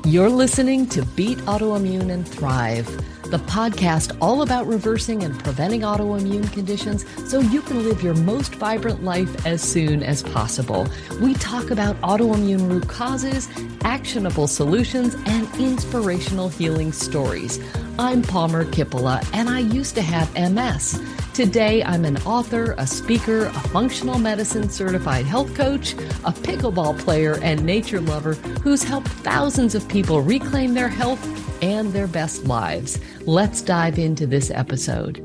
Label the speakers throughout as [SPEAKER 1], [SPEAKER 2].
[SPEAKER 1] You're listening to Beat Autoimmune and Thrive, the podcast all about reversing and preventing autoimmune conditions so you can live your most vibrant life as soon as possible. We talk about autoimmune root causes, actionable solutions, and inspirational healing stories. I'm Palmer Kippola, and I used to have MS. Today, I'm an author, a speaker, a functional medicine certified health coach, a pickleball player, and nature lover who's helped thousands of people reclaim their health and their best lives. Let's dive into this episode.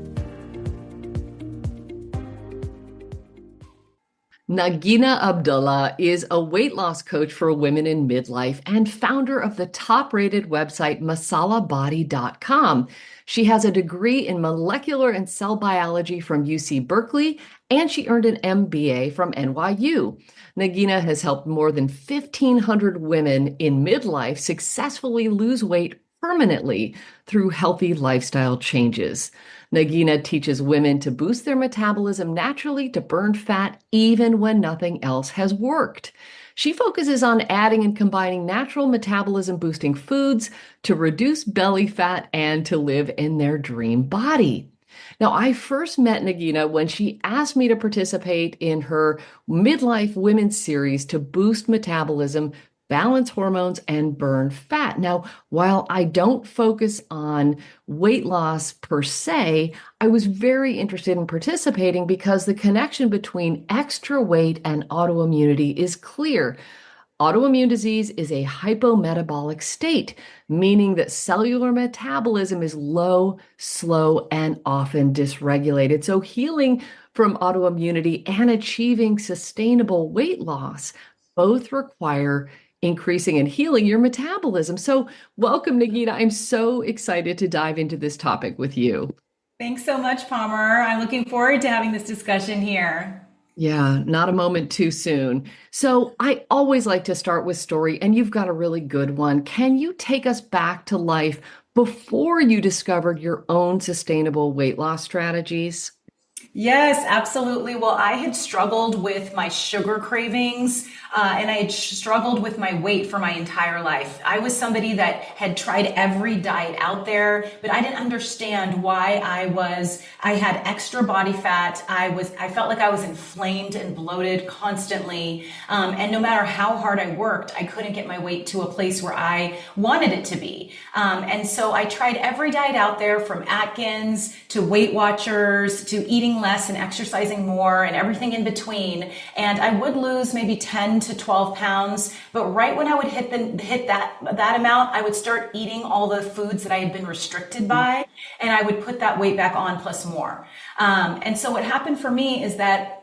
[SPEAKER 1] Nagina Abdullah is a weight loss coach for women in midlife and founder of the top-rated website masalabody.com. She has a degree in molecular and cell biology from UC Berkeley, and she earned an MBA from NYU. Nagina has helped more than 1,500 women in midlife successfully lose weight permanently through healthy lifestyle changes. Nagina teaches women to boost their metabolism naturally to burn fat even when nothing else has worked. She focuses on adding and combining natural metabolism boosting foods to reduce belly fat and to live in their dream body. Now, I first met Nagina when she asked me to participate in her Midlife Women's Series to boost metabolism, balance hormones, and burn fat. Now, while I don't focus on weight loss per se, I was very interested in participating because the connection between extra weight and autoimmunity is clear. Autoimmune disease is a hypometabolic state, meaning that cellular metabolism is low, slow, and often dysregulated. So healing from autoimmunity and achieving sustainable weight loss both require increasing and healing your metabolism. So welcome, Nagina. I'm so excited to dive into this topic with you.
[SPEAKER 2] Thanks so much, Palmer. I'm looking forward to having this discussion here.
[SPEAKER 1] Yeah, not a moment too soon. So I always like to start with story, and you've got a really good one. Can you take us back to life before you discovered your own sustainable weight loss strategies?
[SPEAKER 2] Yes, absolutely. Well, I had struggled with my sugar cravings, and I had struggled with my weight for my entire life. I was somebody that had tried every diet out there, but I didn't understand why I had extra body fat. I felt like I was inflamed and bloated constantly. And no matter how hard I worked, I couldn't get my weight to a place where I wanted it to be. And so I tried every diet out there, from Atkins to Weight Watchers to eating less and exercising more and everything in between. And I would lose maybe 10 to 12 pounds. But right when I would hit that amount, I would start eating all the foods that I had been restricted by, and I would put that weight back on plus more. And so what happened for me is that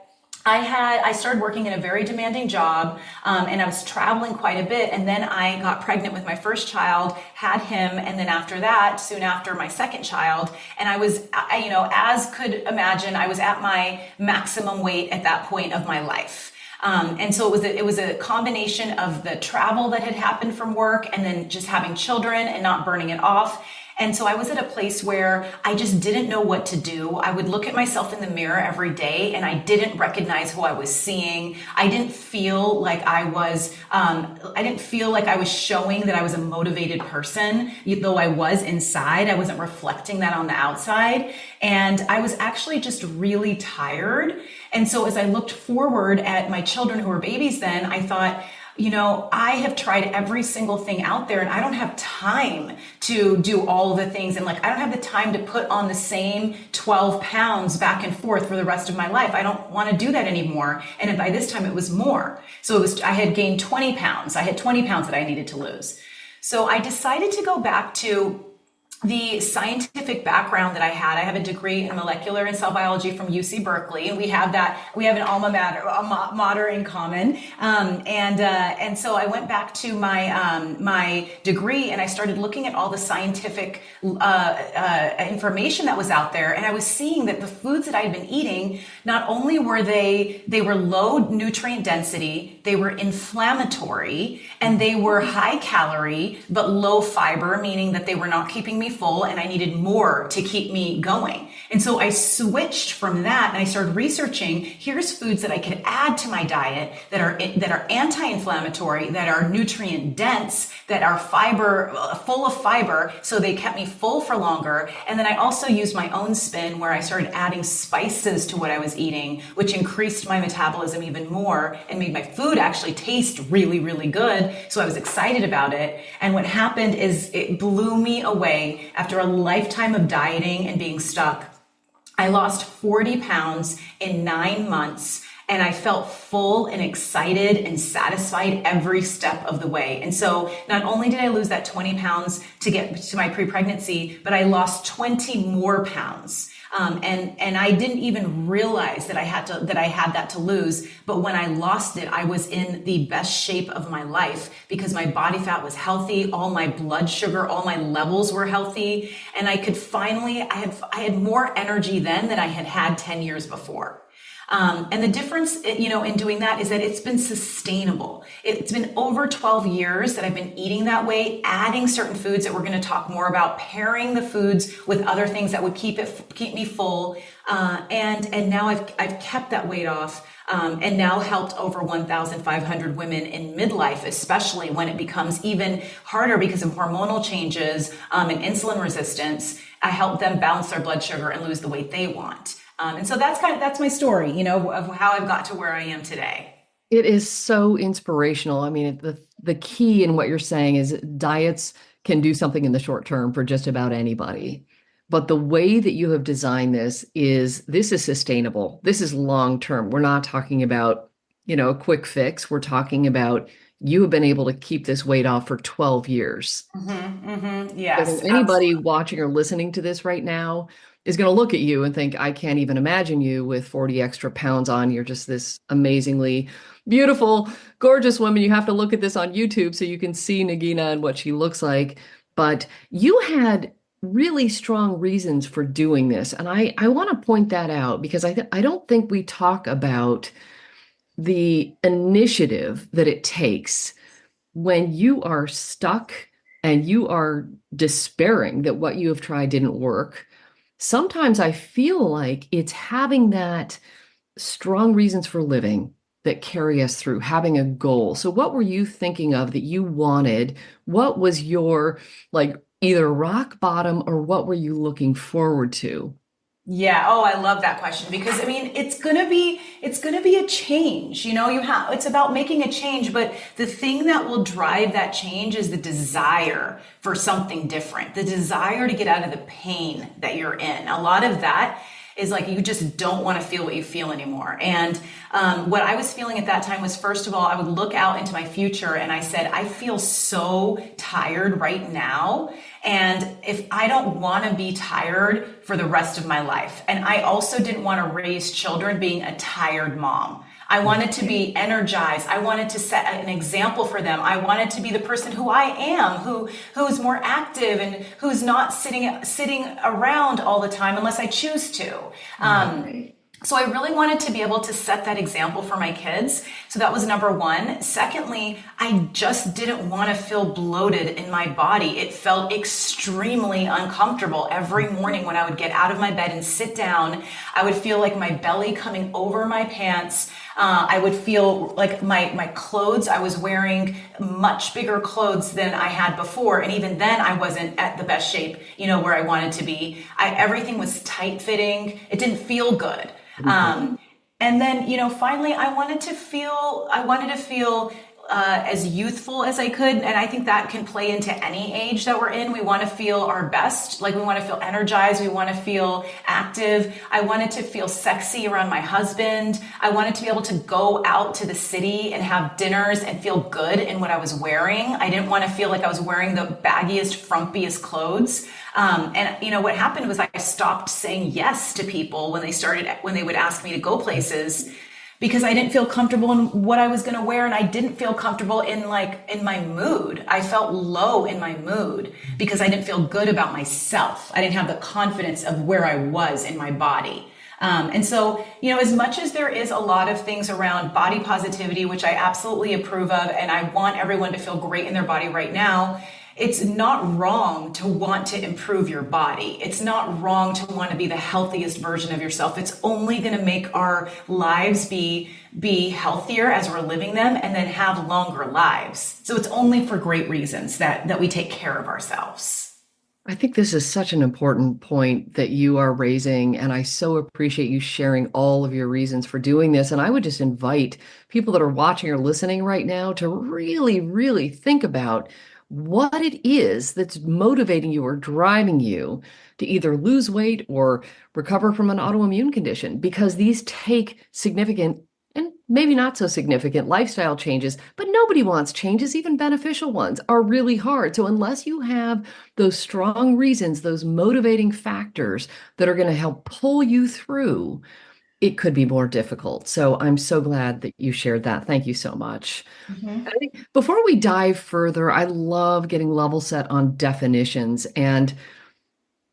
[SPEAKER 2] I started working in a very demanding job, and I was traveling quite a bit. And then I got pregnant with my first child, had him. And then after that, soon after, my second child. And I was, as could imagine, I was at my maximum weight at that point of my life. And so it was a combination of the travel that had happened from work and then just having children and not burning it off. And so I was at a place where I just didn't know what to do. I would look at myself in the mirror every day and I didn't recognize who I was seeing. I didn't feel like I was showing that I was a motivated person, though I was inside. I wasn't reflecting that on the outside. And I was actually just really tired. And so as I looked forward at my children who were babies then, I thought, I have tried every single thing out there and I don't have time to do all the things. And I don't have the time to put on the same 12 pounds back and forth for the rest of my life. I don't want to do that anymore. And by this time it was more. So I had gained 20 pounds. I had 20 pounds that I needed to lose. So I decided to go back to the scientific background that I had. I have a degree in molecular and cell biology from UC Berkeley, and we have an alma mater in common. And so I went back to my degree and I started looking at all the scientific information that was out there, and I was seeing that the foods that I had been eating, not only were they were low nutrient density, they were inflammatory, and they were high calorie but low fiber, meaning that they were not keeping me full and I needed more to keep me going. And so I switched from that and I started researching, here's foods that I could add to my diet that are anti-inflammatory, that are nutrient dense, that are full of fiber. So they kept me full for longer. And then I also used my own spin where I started adding spices to what I was eating, which increased my metabolism even more and made my food actually taste really, really good. So I was excited about it. And what happened is it blew me away. After a lifetime of dieting and being stuck, I lost 40 pounds in 9 months. And I felt full and excited and satisfied every step of the way. And so not only did I lose that 20 pounds to get to my pre-pregnancy, but I lost 20 more pounds. And I didn't even realize that I had that to lose. But when I lost it, I was in the best shape of my life because my body fat was healthy. All my blood sugar, all my levels were healthy. And I could finally, I had more energy then than I had had 10 years before. And the difference, in doing that is that it's been sustainable. It's been over 12 years that I've been eating that way, adding certain foods that we're going to talk more about, pairing the foods with other things that would keep me full. And now I've kept that weight off, and now helped over 1,500 women in midlife, especially when it becomes even harder because of hormonal changes, and insulin resistance. I help them balance their blood sugar and lose the weight they want. And so that's my story, of how I've got to where I am today.
[SPEAKER 1] It is so inspirational. I mean, the key in what you're saying is diets can do something in the short term for just about anybody. But the way that you have designed this is sustainable. This is long term. We're not talking about, a quick fix. We're talking about you have been able to keep this weight off for 12 years.
[SPEAKER 2] Yes.
[SPEAKER 1] So anybody watching or listening to this right now is going to look at you and think, I can't even imagine you with 40 extra pounds on. You're just this amazingly beautiful, gorgeous woman. You have to look at this on YouTube so you can see Nagina and what she looks like. But you had really strong reasons for doing this. And I want to point that out because I don't think we talk about the initiative that it takes when you are stuck and you are despairing that what you have tried didn't work. Sometimes I feel like it's having that strong reasons for living that carry us through, having a goal. So what were you thinking of that you wanted? What was your either rock bottom or what were you looking forward to?
[SPEAKER 2] Yeah. Oh, I love that question because it's going to be a change. It's about making a change, but the thing that will drive that change is the desire for something different, the desire to get out of the pain that you're in. A lot of that is you just don't want to feel what you feel anymore. And what I was feeling at that time was, first of all, I would look out into my future and I said, I feel so tired right now. And if I don't want to be tired for the rest of my life, and I also didn't want to raise children being a tired mom. I wanted to be energized. I wanted to set an example for them. I wanted to be the person who I am, who's more active and who's not sitting around all the time unless I choose to. So I really wanted to be able to set that example for my kids. So that was number one. Secondly, I just didn't want to feel bloated in my body. It felt extremely uncomfortable. Every morning when I would get out of my bed and sit down, I would feel like my belly coming over my pants. I would feel like my clothes, I was wearing much bigger clothes than I had before. And even then I wasn't at the best shape, where I wanted to be. Everything was tight fitting. It didn't feel good. And then, finally, I wanted to feel as youthful as I could. And I think that can play into any age that we're in. We want to feel our best. We want to feel energized. We want to feel active. I wanted to feel sexy around my husband. I wanted to be able to go out to the city and have dinners and feel good in what I was wearing. I didn't want to feel like I was wearing the baggiest, frumpiest clothes. What happened was I stopped saying yes to people when they would ask me to go places because I didn't feel comfortable in what I was going to wear. And I didn't feel comfortable in my mood. I felt low in my mood because I didn't feel good about myself. I didn't have the confidence of where I was in my body. And so, as much as there is a lot of things around body positivity, which I absolutely approve of, and I want everyone to feel great in their body right now, it's not wrong to want to improve your body. It's not wrong to want to be the healthiest version of yourself. It's only going to make our lives be healthier as we're living them and then have longer lives. So it's only for great reasons that we take care of ourselves.
[SPEAKER 1] I think this is such an important point that you are raising, and I so appreciate you sharing all of your reasons for doing this. And I would just invite people that are watching or listening right now to really, really think about what it is that's motivating you or driving you to either lose weight or recover from an autoimmune condition, because these take significant and maybe not so significant lifestyle changes, but nobody wants changes. Even beneficial ones are really hard. So unless you have those strong reasons, those motivating factors that are going to help pull you through, it could be more difficult. So I'm so glad that you shared that. Thank you so much.
[SPEAKER 2] Mhm.
[SPEAKER 1] I think before we dive further, I love getting level set on definitions. And,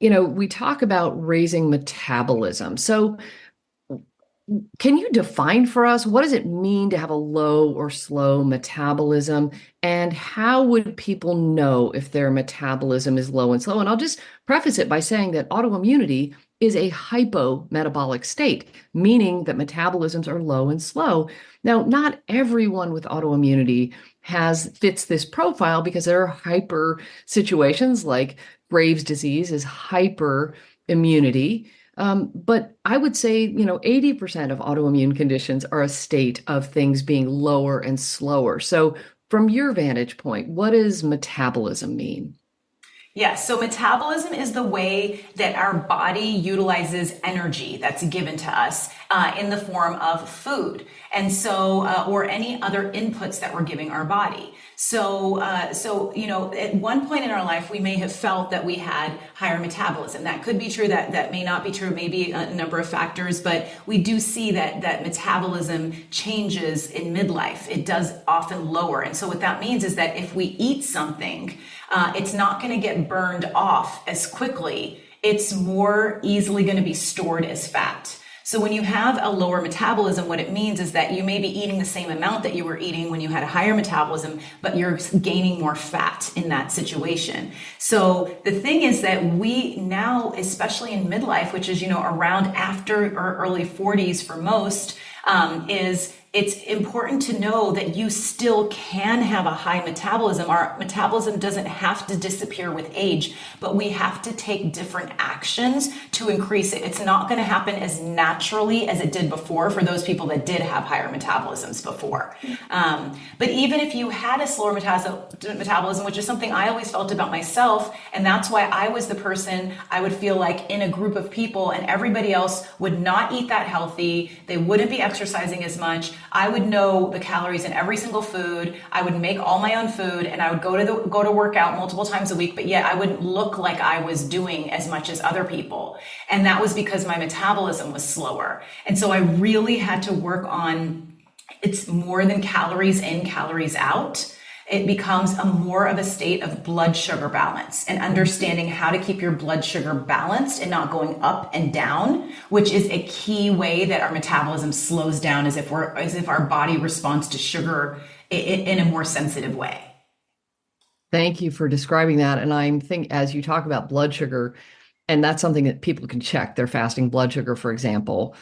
[SPEAKER 1] we talk about raising metabolism. So can you define for us what does it mean to have a low or slow metabolism, and how would people know if their metabolism is low and slow? And I'll just preface it by saying that autoimmunity is a hypometabolic state, meaning that metabolisms are low and slow. Now, not everyone with autoimmunity fits this profile, because there are hyper situations like Graves' disease is hyperimmunity. But I would say, 80% of autoimmune conditions are a state of things being lower and slower. So, from your vantage point, what does metabolism mean?
[SPEAKER 2] Yes, so metabolism is the way that our body utilizes energy that's given to us in the form of food, and so or any other inputs that we're giving our body. So at one point in our life, we may have felt that we had higher metabolism. That could be true. That may not be true. Maybe a number of factors, but we do see that metabolism changes in midlife. It does often lower, and so what that means is that if we eat something, it's not going to get burned off as quickly. It's more easily going to be stored as fat. So when you have a lower metabolism, what it means is that you may be eating the same amount that you were eating when you had a higher metabolism, but you're gaining more fat in that situation. So the thing is that we now, especially in midlife, which is, around after or early 40s for most, it's important to know that you still can have a high metabolism. Our metabolism doesn't have to disappear with age, but we have to take different actions to increase it. It's not going to happen as naturally as it did before for those people that did have higher metabolisms before. But even if you had a slower metabolism, which is something I always felt about myself, and that's why I was the person I would feel like in a group of people and everybody else would not eat that healthy. They wouldn't be exercising as much. I would know the calories in every single food. I would make all my own food, and I would go to work out multiple times a week, but yet I wouldn't look like I was doing as much as other people. And that was because my metabolism was slower. And so I really had to work on, it's more than calories in, calories out. It becomes more of a state of blood sugar balance and understanding how to keep your blood sugar balanced and not going up and down, which is a key way that our metabolism slows down, as if our body responds to sugar in a more sensitive way.
[SPEAKER 1] Thank you for describing that. And as you talk about blood sugar, and that's something that people can check their fasting blood sugar, for example,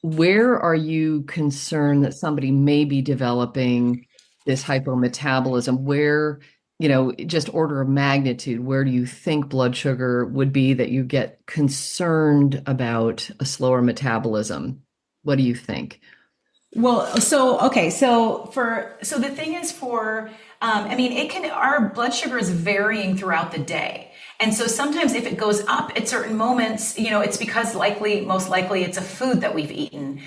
[SPEAKER 1] where are you concerned that somebody may be developing this hypometabolism? Where, just order of magnitude, where do you think blood sugar would be that you get concerned about a slower metabolism? What do you think?
[SPEAKER 2] Well, so okay, so the thing is our blood sugar is varying throughout the day. And so sometimes if it goes up at certain moments, it's because most likely it's a food that we've eaten,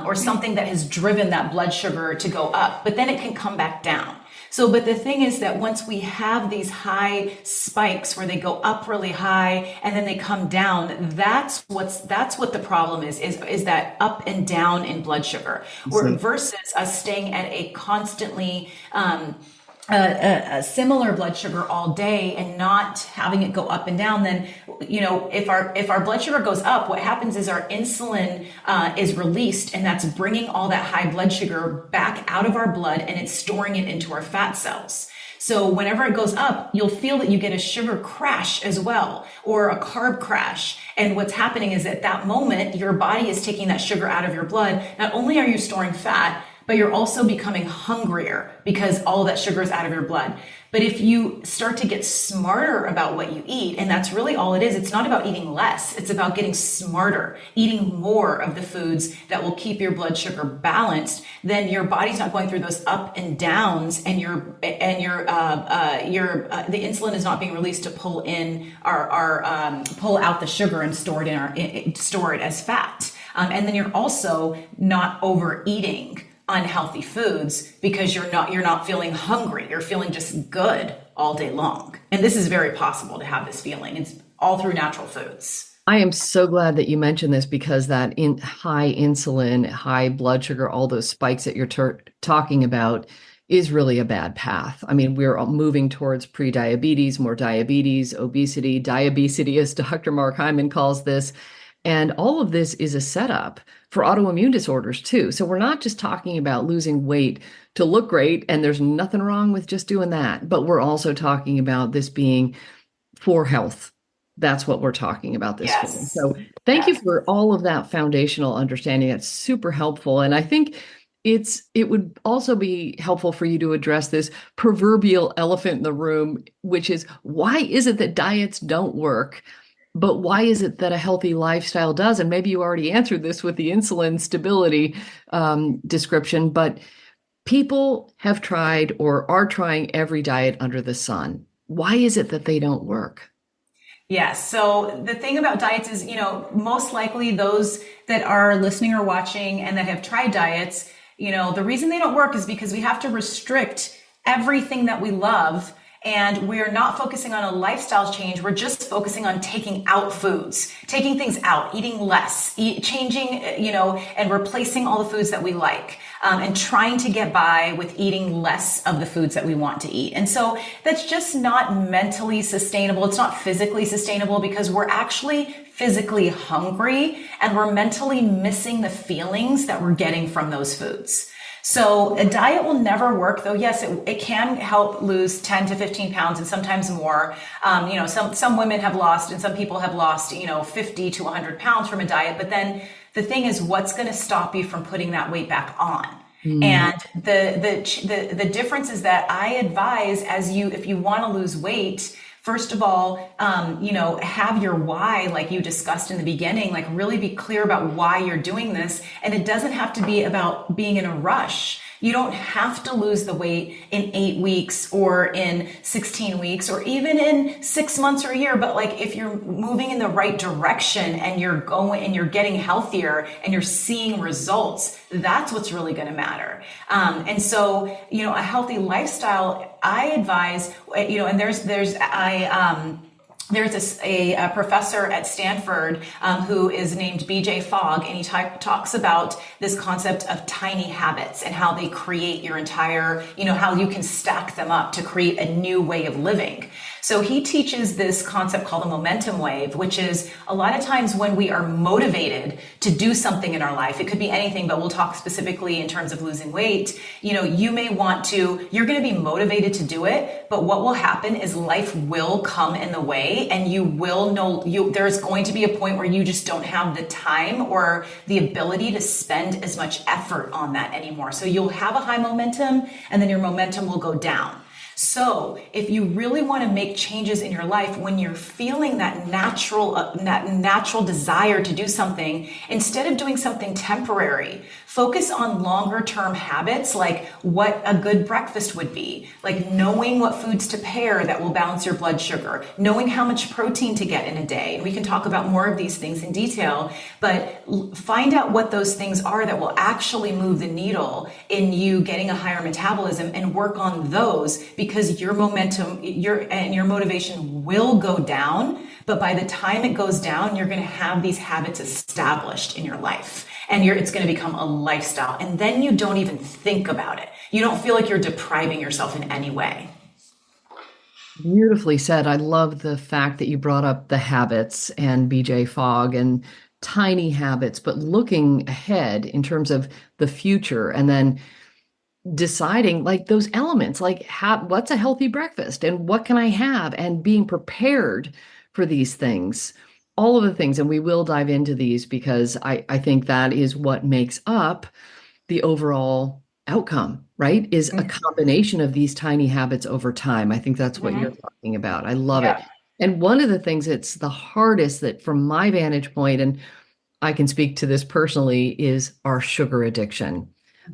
[SPEAKER 2] or something that has driven that blood sugar to go up, but then it can come back down. So, but the thing is that once we have these high spikes where they go up really high and then they come down, that's what the problem is that up and down in blood sugar, or versus us staying at a constantly, a similar blood sugar all day and not having it go up and down. Then, if our blood sugar goes up, what happens is our insulin is released, and that's bringing all that high blood sugar back out of our blood, and it's storing it into our fat cells. So whenever it goes up, you'll feel that you get a sugar crash as well, or a carb crash. And what's happening is at that moment, your body is taking that sugar out of your blood. Not only are you storing fat, but you're also becoming hungrier because all of that sugar is out of your blood. But if you start to get smarter about what you eat, and that's really all it is, it's not about eating less, it's about getting smarter, eating more of the foods that will keep your blood sugar balanced, then your body's not going through those up and downs, and the insulin is not being released to pull in pull out the sugar and store it as fat. And then you're also not overeating unhealthy foods because you're not feeling hungry. You're feeling just good all day long. And this is very possible to have this feeling. It's all through natural foods.
[SPEAKER 1] I am so glad that you mentioned this, because that high insulin, high blood sugar, all those spikes that you're talking about is really a bad path. I mean, we're moving towards pre-diabetes, more diabetes, obesity, diabesity, as Dr. Mark Hyman calls this. And all of this is a setup for autoimmune disorders too. So we're not just talking about losing weight to look great, and there's nothing wrong with just doing that, but we're also talking about this being for health. That's what we're talking about this for. So thank you for all of that foundational understanding. That's super helpful. And I think it would also be helpful for you to address this proverbial elephant in the room, which is, why is it that diets don't work? But why is it that a healthy lifestyle does? And maybe you already answered this with the insulin stability description, but people have tried or are trying every diet under the sun. Why is it that they don't work?
[SPEAKER 2] Yes. So the thing about diets is, most likely those that are listening or watching and that have tried diets, the reason they don't work is because we have to restrict everything that we love. And we're not focusing on a lifestyle change. We're just focusing on taking out foods, taking things out, eating less, changing, and replacing all the foods that we like, and trying to get by with eating less of the foods that we want to eat. And so that's just not mentally sustainable. It's not physically sustainable, because we're actually physically hungry and we're mentally missing the feelings that we're getting from those foods. So a diet will never work, though. Yes, it can help lose 10 to 15 pounds and sometimes more. Some women have lost, and some people have lost, 50 to 100 pounds from a diet. But then the thing is, what's going to stop you from putting that weight back on? And the difference is that I advise, if you want to lose weight, first of all, have your why, like you discussed in the beginning, like really be clear about why you're doing this. And it doesn't have to be about being in a rush. You don't have to lose the weight in 8 weeks or in 16 weeks or even in 6 months or a year. But like, if you're moving in the right direction and you're getting healthier and you're seeing results, that's what's really going to matter. And so, a healthy lifestyle, I advise, and there's a professor at Stanford who is named BJ Fogg, and he talks about this concept of tiny habits and how they create your entire, how you can stack them up to create a new way of living. So he teaches this concept called the momentum wave, which is a lot of times when we are motivated to do something in our life, it could be anything, but we'll talk specifically in terms of losing weight. You're going to be motivated to do it, but what will happen is life will come in the way, and there's going to be a point where you just don't have the time or the ability to spend as much effort on that anymore. So you'll have a high momentum, and then your momentum will go down. So if you really want to make changes in your life, when you're feeling that natural desire to do something, instead of doing something temporary, focus on longer term habits, like what a good breakfast would be, like knowing what foods to pair that will balance your blood sugar, knowing how much protein to get in a day. And we can talk about more of these things in detail, but find out what those things are that will actually move the needle in you getting a higher metabolism, and work on those, because your momentum, your motivation will go down. But by the time it goes down, you're going to have these habits established in your life, and it's going to become a lifestyle. And then you don't even think about it. You don't feel like you're depriving yourself in any way.
[SPEAKER 1] Beautifully said. I love the fact that you brought up the habits and BJ Fogg and tiny habits, but looking ahead in terms of the future. And then deciding like those elements, like what's a healthy breakfast and what can I have, and being prepared for these things, all of the things. And we will dive into these because I think that is what makes up the overall outcome, right? Is a combination of these tiny habits over time. I think that's what you're
[SPEAKER 2] Mhm.
[SPEAKER 1] talking about. I love
[SPEAKER 2] Yeah.
[SPEAKER 1] it. And one of the things that's the hardest, that from my vantage point, and I can speak to this personally, is our sugar addiction.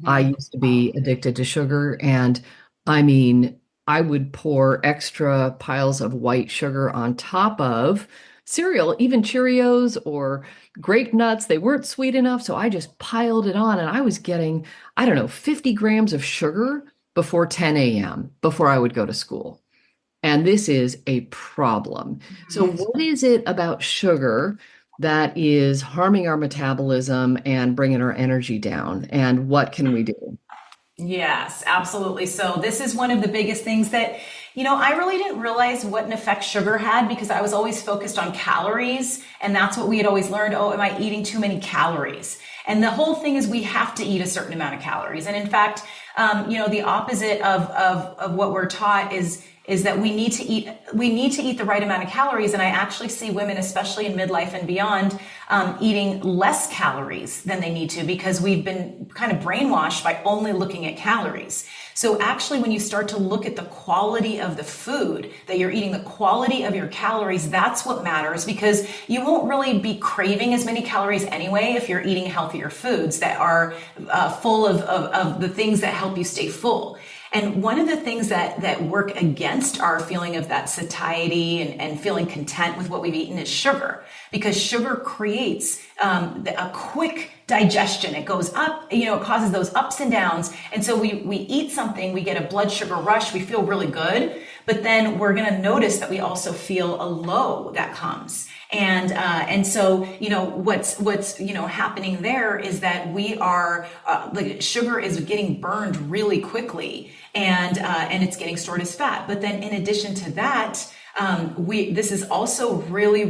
[SPEAKER 1] I
[SPEAKER 2] Mhm.
[SPEAKER 1] used to be addicted to sugar, and I mean, I would pour extra piles of white sugar on top of cereal, even Cheerios or grape nuts. They weren't sweet enough, so I just piled it on, and I was getting, I don't know, 50 grams of sugar before 10 a.m., before I would go to school. And this is a problem. So,
[SPEAKER 2] Mhm.
[SPEAKER 1] what is it about sugar that is harming our metabolism and bringing our energy down? And what can we do?
[SPEAKER 2] Yes, absolutely. So this is one of the biggest things that, I really didn't realize what an effect sugar had because I was always focused on calories. And that's what we had always learned. Oh, am I eating too many calories? And the whole thing is we have to eat a certain amount of calories. And in fact, the opposite of what we're taught is that we need to eat the right amount of calories. And I actually see women, especially in midlife and beyond, eating less calories than they need to because we've been kind of brainwashed by only looking at calories. So actually, when you start to look at the quality of the food that you're eating, the quality of your calories, that's what matters because you won't really be craving as many calories anyway if you're eating healthier foods that are full of the things that help you stay full. And one of the things that work against our feeling of that satiety and feeling content with what we've eaten is sugar, because sugar creates a quick digestion. It goes up, it causes those ups and downs. And so we eat something, we get a blood sugar rush, we feel really good, but then we're going to notice that we also feel a low that comes. And so what's happening there is that we are like sugar is getting burned really quickly, and it's getting stored as fat. But then in addition to that, this is also really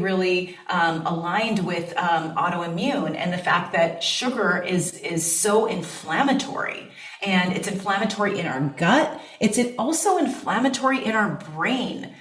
[SPEAKER 2] aligned with autoimmune and the fact that sugar is so inflammatory. And it's inflammatory in our gut. It's also inflammatory in our brain.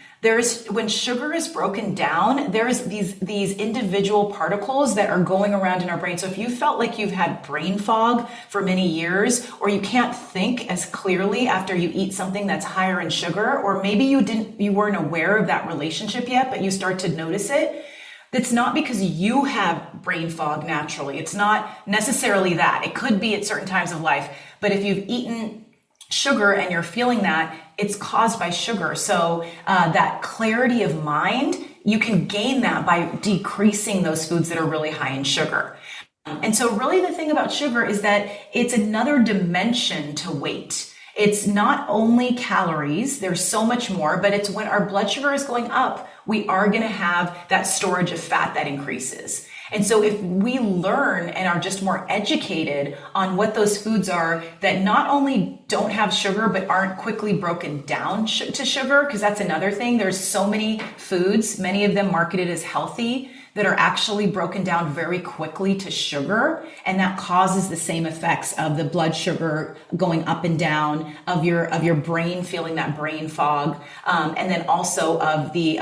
[SPEAKER 2] When sugar is broken down, there's these individual particles that are going around in our brain. So if you felt like you've had brain fog for many years, or you can't think as clearly after you eat something that's higher in sugar, or maybe you weren't aware of that relationship yet, but you start to notice it, it's not because you have brain fog naturally. It's not necessarily that. It could be at certain times of life, but if you've eaten sugar and you're feeling that, it's caused by sugar. So that clarity of mind, you can gain that by decreasing those foods that are really high in sugar. And so really the thing about sugar is that it's another dimension to weight. It's not only calories, there's so much more, but it's when our blood sugar is going up, we are going to have that storage of fat that increases. And so if we learn and are just more educated on what those foods are that not only don't have sugar, but aren't quickly broken down to sugar, because that's another thing. There's so many foods, many of them marketed as healthy, that are actually broken down very quickly to sugar. And that causes the same effects of the blood sugar going up and down, of your brain feeling that brain fog, and then also of the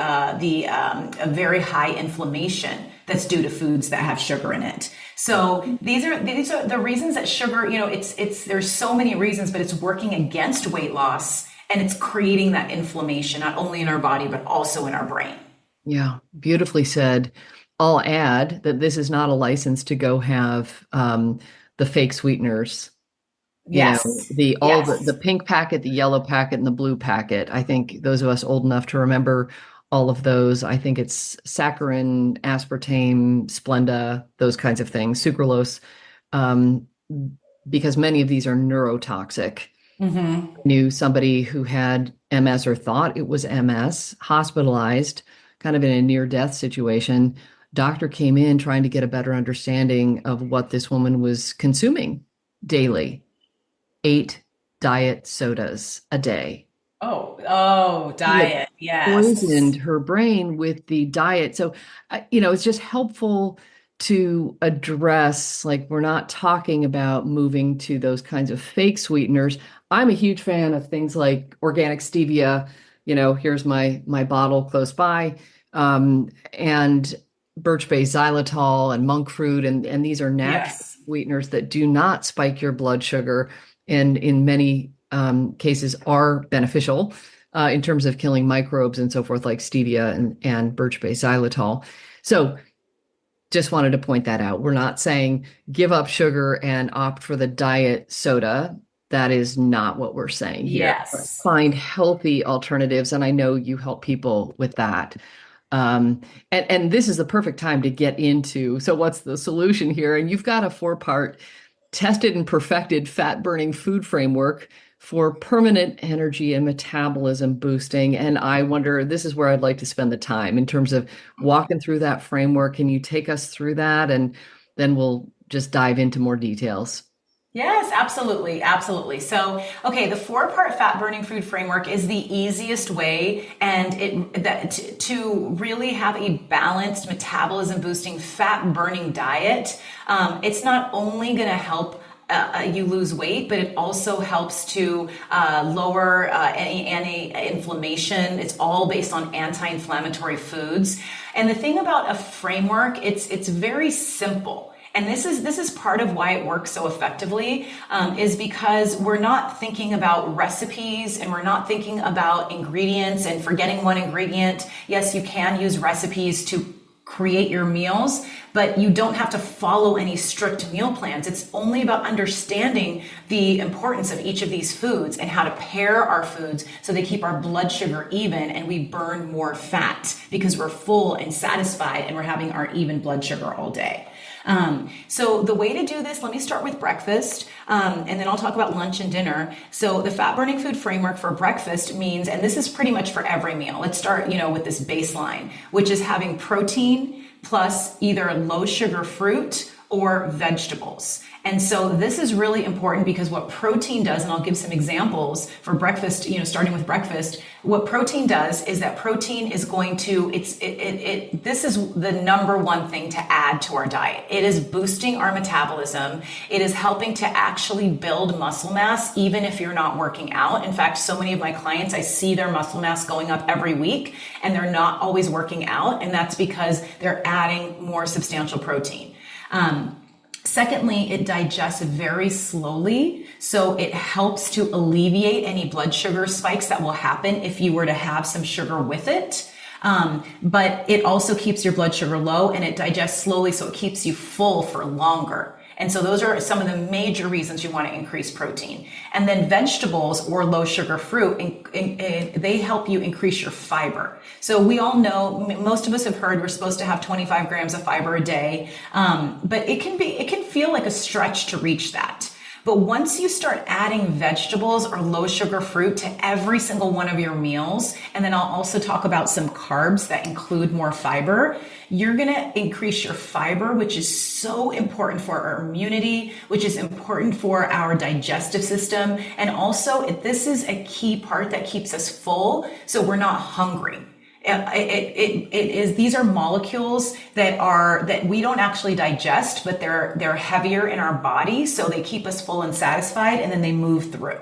[SPEAKER 2] very high inflammation that's due to foods that have sugar in it. So these are the reasons that sugar, there's so many reasons, but it's working against weight loss, and it's creating that inflammation, not only in our body, but also in our brain.
[SPEAKER 1] Yeah, beautifully said. I'll add that this is not a license to go have the fake sweeteners.
[SPEAKER 2] Yes.
[SPEAKER 1] The all the
[SPEAKER 2] Yes.
[SPEAKER 1] pink packet, the yellow packet, and the blue packet. I think those of us old enough to remember all of those. I think it's saccharin, aspartame, Splenda, those kinds of things, sucralose, um, because many of these are neurotoxic.
[SPEAKER 2] Mm-hmm.
[SPEAKER 1] Knew somebody who had MS or thought it was MS, hospitalized, kind of in a near death situation. Doctor came in trying to get a better understanding of what this woman was consuming daily. 8 diet sodas a day.
[SPEAKER 2] Oh,
[SPEAKER 1] He had
[SPEAKER 2] diet. Yes.
[SPEAKER 1] poisoned her brain with the diet. So, it's just helpful to address, like, we're not talking about moving to those kinds of fake sweeteners. I'm a huge fan of things like organic stevia. Here's my bottle close by, and birch-based xylitol and monk fruit, and these are natural
[SPEAKER 2] Yes.
[SPEAKER 1] sweeteners that do not spike your blood sugar, and in many cases are beneficial in terms of killing microbes and so forth, like stevia and birch-based xylitol. So just wanted to point that out. We're not saying give up sugar and opt for the diet soda. That is not what we're saying here.
[SPEAKER 2] Yes.
[SPEAKER 1] Find healthy alternatives, and I know you help people with that. And this is the perfect time to get into, so what's the solution here? And you've got a 4-part tested and perfected fat burning food framework for permanent energy and metabolism boosting. And I wonder, this is where I'd like to spend the time in terms of walking through that framework. Can you take us through that? And then we'll just dive into more details.
[SPEAKER 2] Yes, absolutely. Absolutely. So, okay, the 4-part fat burning food framework is the easiest way to really have a balanced metabolism boosting fat burning diet. It's not only going to help you lose weight, but it also helps to lower any inflammation. It's all based on anti-inflammatory foods. And the thing about a framework, it's very simple. And this is part of why it works so effectively, is because we're not thinking about recipes and we're not thinking about ingredients and forgetting one ingredient. Yes, you can use recipes to create your meals, but you don't have to follow any strict meal plans. It's only about understanding the importance of each of these foods and how to pair our foods so they keep our blood sugar even and we burn more fat because we're full and satisfied and we're having our even blood sugar all day. So the way to do this, let me start with breakfast, and then I'll talk about lunch and dinner. So the fat burning food framework for breakfast means, and this is pretty much for every meal. Let's start, with this baseline, which is having protein plus either low sugar fruit or vegetables. And so this is really important because what protein does, and I'll give some examples for breakfast, starting with breakfast, what protein does is that protein is going to, this is the number one thing to add to our diet. It is boosting our metabolism. It is helping to actually build muscle mass, even if you're not working out. In fact, so many of my clients, I see their muscle mass going up every week and they're not always working out. And that's because they're adding more substantial protein. Secondly, it digests very slowly, so it helps to alleviate any blood sugar spikes that will happen if you were to have some sugar with it. But it also keeps your blood sugar low and it digests slowly, so it keeps you full for longer. And so those are some of the major reasons you want to increase protein. And then vegetables or low sugar fruit, they help you increase your fiber. So we all know, most of us have heard we're supposed to have 25 grams of fiber a day. But it can feel like a stretch to reach that. But once you start adding vegetables or low sugar fruit to every single one of your meals, and then I'll also talk about some carbs that include more fiber, you're going to increase your fiber, which is so important for our immunity, which is important for our digestive system. And also this is a key part that keeps us full, so we're not hungry. These are molecules that we don't actually digest, but they're heavier in our body, so they keep us full and satisfied, and then they move through.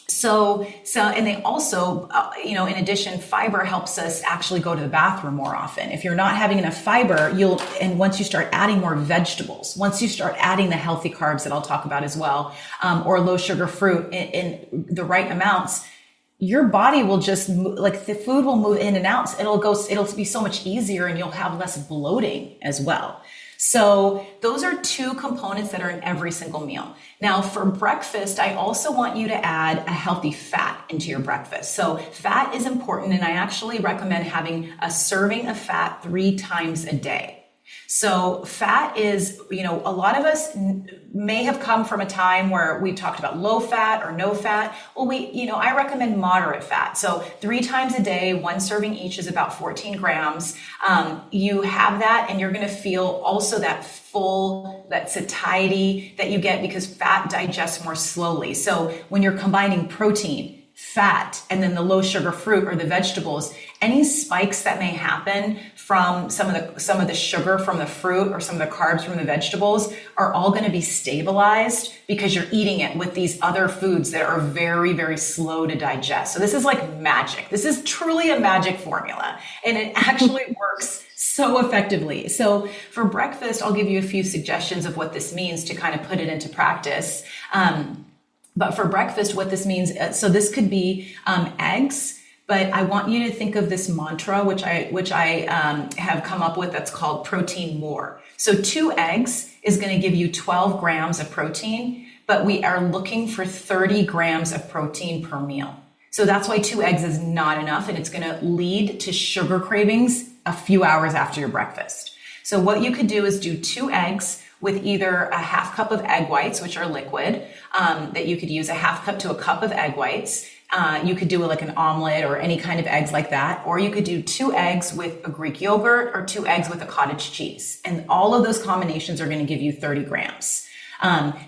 [SPEAKER 2] So and they also, in addition, fiber helps us actually go to the bathroom more often. If you're not having enough fiber, and once you start adding more vegetables, once you start adding the healthy carbs that I'll talk about as well, or low sugar fruit in the right amounts, your body will just the food will move in and out. It'll be so much easier and you'll have less bloating as well. So those are two components that are in every single meal. Now for breakfast, I also want you to add a healthy fat into your breakfast. So fat is important, and I actually recommend having a serving of fat 3 times a day. So fat is, a lot of us may have come from a time where we talked about low fat or no fat. Well, I recommend moderate fat. So 3 times a day, 1 serving each is about 14 grams. You have that and you're going to feel also that that satiety that you get because fat digests more slowly. So when you're combining protein, fat and then the low sugar fruit or the vegetables, any spikes that may happen from some of the sugar from the fruit or some of the carbs from the vegetables are all going to be stabilized because you're eating it with these other foods that are very, very slow to digest. So this is like magic. This is truly a magic formula, and it actually works so effectively. So for breakfast, I'll give you a few suggestions of what this means to kind of put it into practice. But for breakfast, what this means, so this could be eggs, but I want you to think of this mantra, which I have come up with, that's called protein more. So 2 eggs is going to give you 12 grams of protein, but we are looking for 30 grams of protein per meal. So that's why 2 eggs is not enough, and it's going to lead to sugar cravings a few hours after your breakfast. So what you could do is do 2 eggs with either a half cup of egg whites, which are liquid, that you could use a half cup to a cup of egg whites. You could do like an omelet or any kind of eggs like that. Or you could do 2 eggs with a Greek yogurt or 2 eggs with a cottage cheese. And all of those combinations are going to give you 30 grams.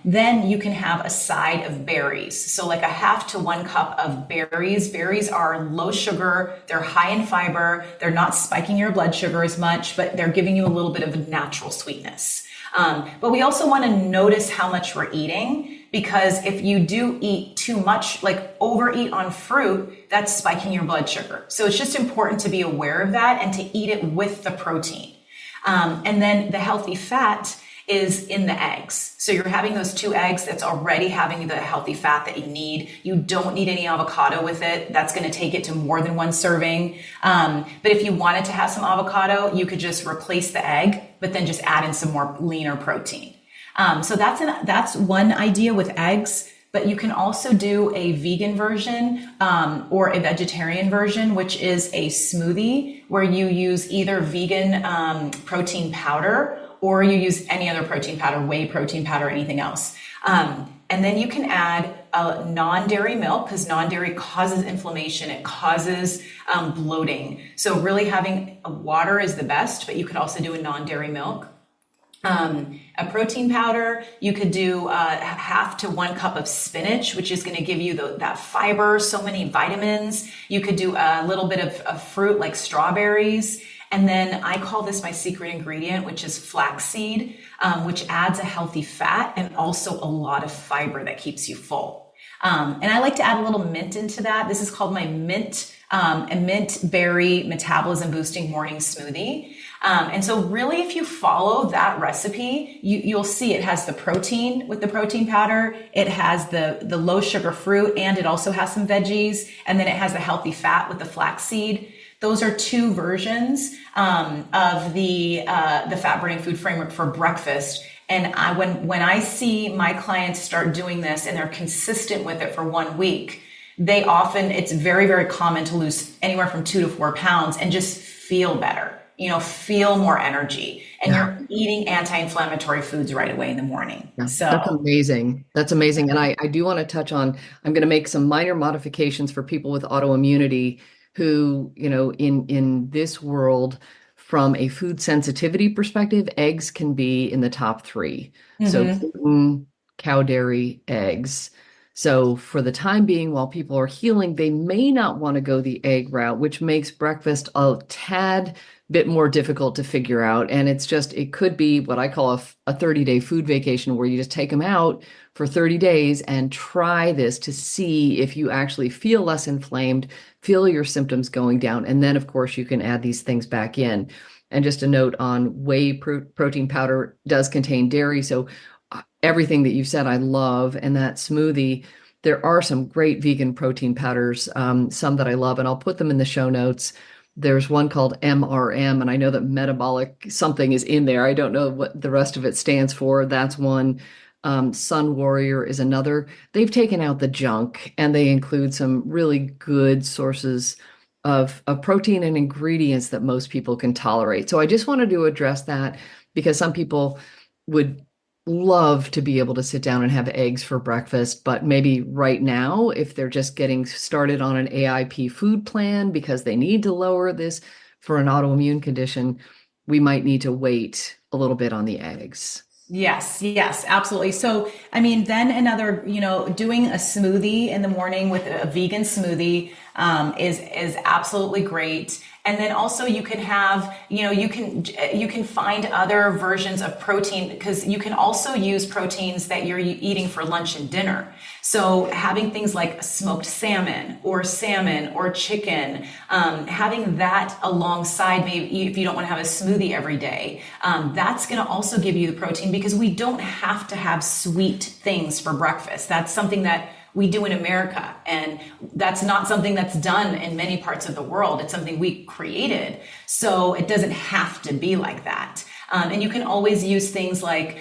[SPEAKER 2] Then you can have a side of berries. So like a half to 1 cup of berries. Berries are low sugar. They're high in fiber. They're not spiking your blood sugar as much, but they're giving you a little bit of a natural sweetness. But we also want to notice how much we're eating, because if you do eat too much, like overeat on fruit, that's spiking your blood sugar. So it's just important to be aware of that and to eat it with the protein. And then the healthy fat is in the eggs. So you're having those 2 eggs that's already having the healthy fat that you need. You don't need any avocado with it. That's going to take it to more than 1 serving. But if you wanted to have some avocado, you could just replace the egg, but then just add in some more leaner protein. So that's one idea with eggs. But you can also do a vegan version or a vegetarian version, which is a smoothie where you use either vegan protein powder, or you use any other protein powder, whey protein powder, anything else. And then you can add non-dairy milk, because non-dairy causes inflammation. It causes bloating. So really having water is the best, but you could also do a non-dairy milk. A protein powder, you could do half to 1 cup of spinach, which is going to give you that fiber, so many vitamins. You could do a little bit of fruit like strawberries. And then I call this my secret ingredient, which is flaxseed, which adds a healthy fat and also a lot of fiber that keeps you full. And I like to add a little mint into that. This is called my mint berry metabolism boosting morning smoothie. And so really, if you follow that recipe, you'll see it has the protein with the protein powder. It has the low sugar fruit, and it also has some veggies. And then it has the healthy fat with the flaxseed. Those are 2 versions of the fat burning food framework for breakfast. And when I see my clients start doing this and they're consistent with it for 1 week, it's very, very common to lose anywhere from 2 to 4 pounds and just feel better, feel more energy. And you're eating anti-inflammatory foods right away in the morning.
[SPEAKER 1] Yeah,
[SPEAKER 2] So
[SPEAKER 1] that's amazing. That's amazing. And I do want to touch on, I'm going to make some minor modifications for people with autoimmunity who, in this world, from a food sensitivity perspective, eggs can be in the top 3. So gluten, cow dairy, eggs. So for the time being, while people are healing, they may not want to go the egg route, which makes breakfast a tad bit more difficult to figure out. And it could be what I call a 30-day food vacation, where you just take them out for 30 days and try this to see if you actually feel less inflamed, feel your symptoms going down. And then, of course, you can add these things back in. And just a note on whey protein powder does contain dairy. So everything that you've said, I love. And that smoothie, there are some great vegan protein powders, some that I love, and I'll put them in the show notes. There's one called MRM, and I know that metabolic something is in there. I don't know what the rest of it stands for. That's one. Sun Warrior is another. They've taken out the junk, and they include some really good sources of protein and ingredients that most people can tolerate. So I just wanted to address that, because some people would love to be able to sit down and have eggs for breakfast, but maybe right now, if they're just getting started on an AIP food plan because they need to lower this for an autoimmune condition, we might need to wait a little bit on the eggs.
[SPEAKER 2] Yes, yes, absolutely. So, I mean, then another, doing a smoothie in the morning with a vegan smoothie is absolutely great. And then also you can have, you can find other versions of protein because you can also use proteins that you're eating for lunch and dinner. So having things like smoked salmon or chicken, having that alongside, maybe if you don't want to have a smoothie every day, that's going to also give you the protein because we don't have to have sweet things for breakfast. That's something that we do in America. And that's not something that's done in many parts of the world. It's something we created. So it doesn't have to be like that. And you can always use things like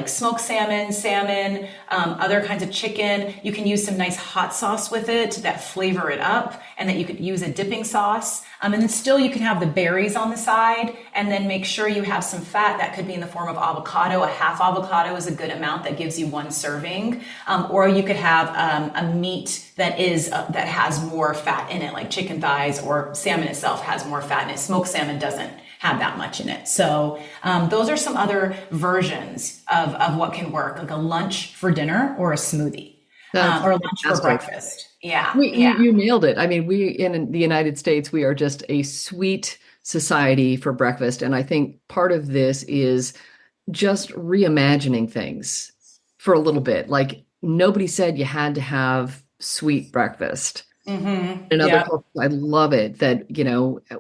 [SPEAKER 2] smoked salmon, other kinds of chicken. You can use some nice hot sauce with it that flavor it up, and that you could use a dipping sauce. And then still you can have the berries on the side, and then make sure you have some fat that could be in the form of avocado. A half avocado is a good amount that gives you one serving. Or you could have a meat that has more fat in it, like chicken thighs, or salmon itself has more fat in it. Smoked salmon doesn't have that much in it. So those are some other versions of what can work, like a lunch for dinner or a smoothie, or a lunch for breakfast. Yeah,
[SPEAKER 1] You nailed it. I mean, we in the United States, we are just a sweet society for breakfast. And I think part of this is just reimagining things for a little bit. Like nobody said you had to have sweet breakfast. In other
[SPEAKER 2] Yeah.
[SPEAKER 1] cultures, I love it that,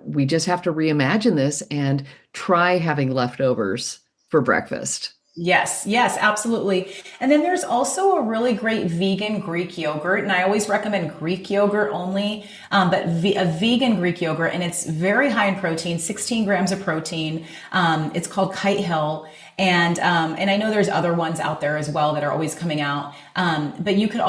[SPEAKER 1] we just have to reimagine this and try having leftovers for breakfast.
[SPEAKER 2] Yes, yes, absolutely. And then there's also a really great vegan Greek yogurt, and I always recommend Greek yogurt only, but a vegan Greek yogurt, and it's very high in protein, 16 grams of protein. It's called Kite Hill, and I know there's other ones out there as well that are always coming out. But you could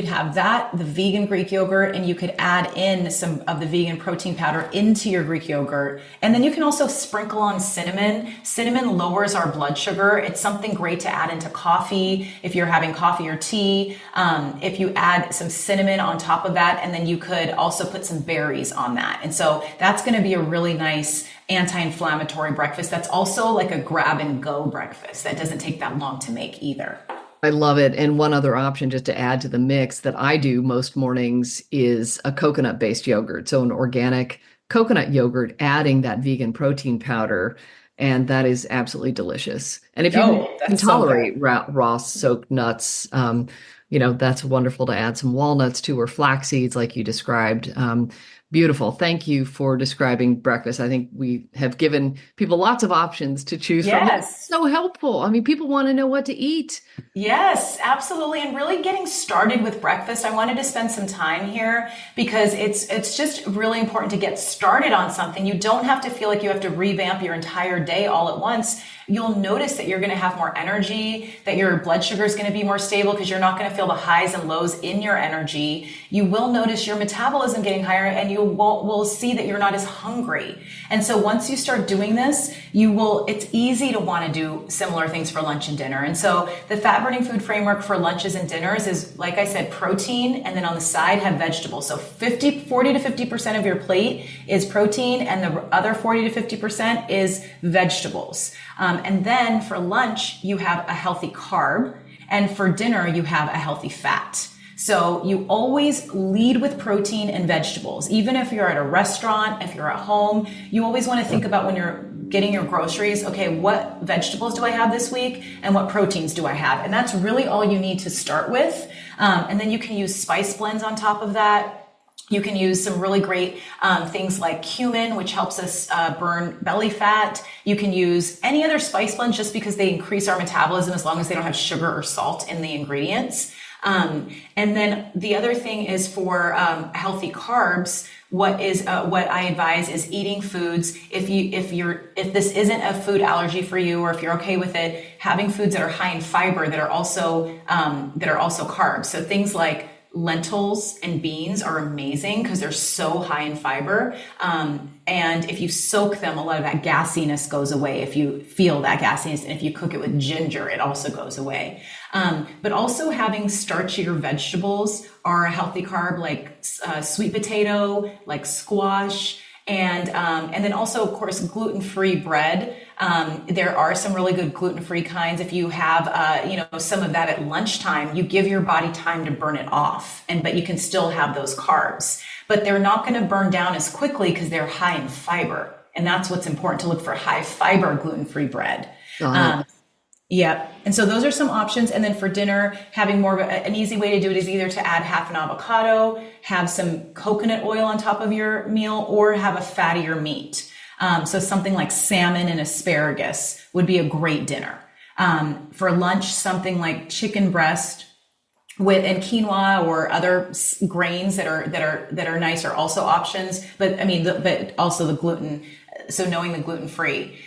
[SPEAKER 2] have that, the vegan Greek yogurt, and you could add in some of the vegan protein powder into your Greek yogurt. And then you can also sprinkle on cinnamon. Cinnamon lowers our blood sugar. It's something great to add into coffee if you're having coffee or tea. If you add some cinnamon on top of that, and then you could also put some berries on that. And so that's going to be a really nice anti-inflammatory breakfast. That's also like a grab and go breakfast that doesn't take that long to make either.
[SPEAKER 1] I love it. And one other option just to add to the mix that I do most mornings is a coconut-based yogurt. So an organic coconut yogurt, adding that vegan protein powder, and that is absolutely delicious. And if you can
[SPEAKER 2] That's so
[SPEAKER 1] tolerate
[SPEAKER 2] good.
[SPEAKER 1] raw soaked nuts, that's wonderful to add some walnuts to, or flax seeds like you described. Beautiful. Thank you for describing breakfast. I think we have given people lots of options to choose from. It's
[SPEAKER 2] Yes.
[SPEAKER 1] so helpful. I mean, people want to know what to eat.
[SPEAKER 2] Yes, absolutely. And really getting started with breakfast, I wanted to spend some time here because it's just really important to get started on something. You don't have to feel like you have to revamp your entire day all at once. You'll notice that you're going to have more energy, that your blood sugar is going to be more stable because you're not going to feel the highs and lows in your energy. You will notice your metabolism getting higher, and you will see that you're not as hungry. And so once you start doing this, it's easy to want to do similar things for lunch and dinner. And so the fat burning food framework for lunches and dinners is, like I said, protein, and then on the side have vegetables. So 40 to 50% of your plate is protein, and the other 40 to 50% is vegetables. And then for lunch, you have a healthy carb, and for dinner, you have a healthy fat. So you always lead with protein and vegetables. Even if you're at a restaurant, if you're at home, you always want to think about when you're getting your groceries, okay, what vegetables do I have this week and what proteins do I have? And that's really all you need to start with. And then you can use spice blends on top of that. You can use some really great things like cumin, which helps us burn belly fat. You can use any other spice blends just because they increase our metabolism as long as they don't have sugar or salt in the ingredients. And then the other thing is for healthy carbs. What I advise is eating foods. If this isn't a food allergy for you, or if you're okay with it, having foods that are high in fiber that are also carbs. So things like lentils and beans are amazing because they're so high in fiber. And if you soak them, a lot of that gassiness goes away. If you feel that gassiness, and if you cook it with ginger, it also goes away. But also having starchier vegetables are a healthy carb, like sweet potato, like squash. And then also, of course, gluten-free bread. There are some really good gluten-free kinds. If you have, some of that at lunchtime, you give your body time to burn it off, but you can still have those carbs. But they're not going to burn down as quickly because they're high in fiber. And that's what's important, to look for high fiber gluten-free bread. Yeah. And so those are some options. And then for dinner, having more of an easy way to do it is either to add half an avocado, have some coconut oil on top of your meal, or have a fattier meat. So something like salmon and asparagus would be a great dinner. For lunch, something like chicken breast and quinoa or other grains that are nice are also options. But but also the gluten. So knowing the gluten free.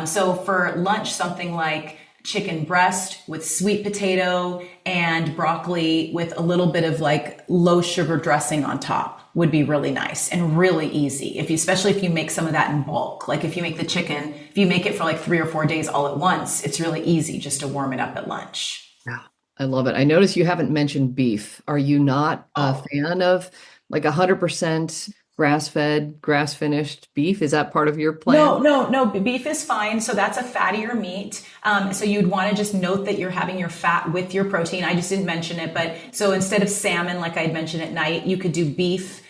[SPEAKER 2] So for lunch, something like chicken breast with sweet potato and broccoli with a little bit of like low sugar dressing on top would be really nice and really easy. Especially if you make some of that in bulk, like if you make the chicken, if you make it for like 3 or 4 days all at once, it's really easy just to warm it up at lunch.
[SPEAKER 1] Yeah, I love it. I notice you haven't mentioned beef. Are you not a fan of like 100% grass-fed, grass-finished beef? Is that part of your plan?
[SPEAKER 2] No. Beef is fine. So that's a fattier meat. So you'd want to just note that you're having your fat with your protein. I just didn't mention it, but so instead of salmon, like I had mentioned at night, you could do beef.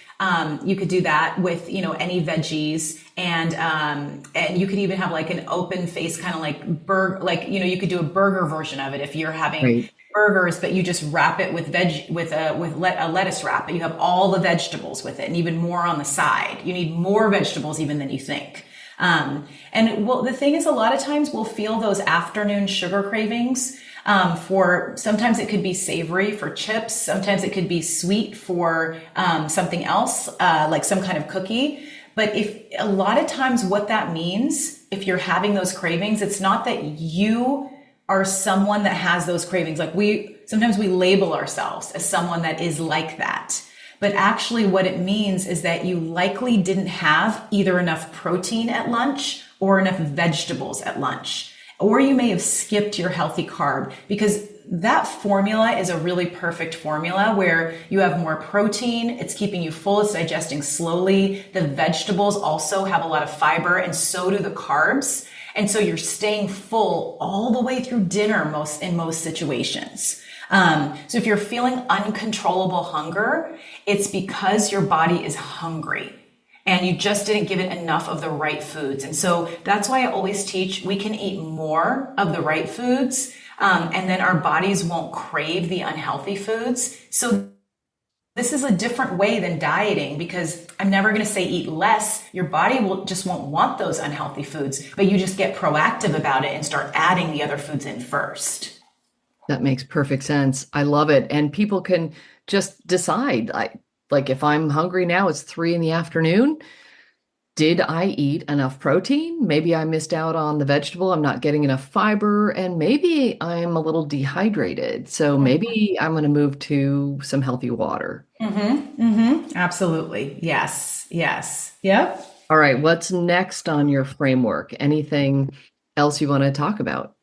[SPEAKER 2] You could do that with, any veggies, and you could even have like an open face kind of like you could do a burger version of it if you're having
[SPEAKER 1] Right.
[SPEAKER 2] burgers, but you just wrap it with a lettuce wrap, but you have all the vegetables with it and even more on the side. You need more vegetables even than you think. The thing is, a lot of times we'll feel those afternoon sugar cravings. Sometimes it could be savory for chips. Sometimes it could be sweet for, something else, like some kind of cookie. But if a lot of times what that means, if you're having those cravings, it's not that you are someone that has those cravings. Like sometimes we label ourselves as someone that is like that. But actually what it means is that you likely didn't have either enough protein at lunch or enough vegetables at lunch. Or you may have skipped your healthy carb, because that formula is a really perfect formula where you have more protein. It's keeping you full. It's digesting slowly. The vegetables also have a lot of fiber, and so do the carbs. And so you're staying full all the way through dinner in most situations. So if you're feeling uncontrollable hunger, it's because your body is hungry and you just didn't give it enough of the right foods. And so that's why I always teach we can eat more of the right foods, and then our bodies won't crave the unhealthy foods. So this is a different way than dieting, because I'm never going to say eat less. Your body won't want those unhealthy foods, but you just get proactive about it and start adding the other foods in first.
[SPEAKER 1] That makes perfect sense. I love it. And people can just decide, like if I'm hungry now, it's 3 p.m. Did I eat enough protein? Maybe I missed out on the vegetable. I'm not getting enough fiber, and maybe I'm a little dehydrated. So maybe I'm going to move to some healthy water.
[SPEAKER 2] Absolutely. Yes. Yep.
[SPEAKER 1] All right. What's next on your framework? Anything else you want to talk about?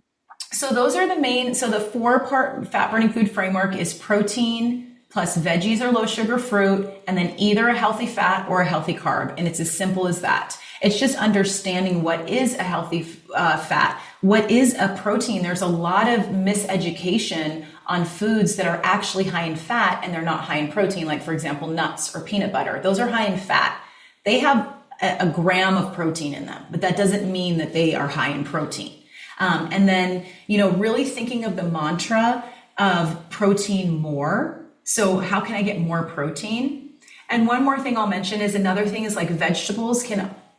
[SPEAKER 2] So those are the 4-part fat burning food framework is protein plus veggies or low sugar fruit, and then either a healthy fat or a healthy carb. And it's as simple as that. It's just understanding what is a healthy fat, what is a protein. There's a lot of miseducation on foods that are actually high in fat and they're not high in protein, like for example, nuts or peanut butter. Those are high in fat. They have a gram of protein in them, but that doesn't mean that they are high in protein. And then, really thinking of the mantra of protein more. So how can I get more protein? And one more thing I'll mention is another thing is like vegetables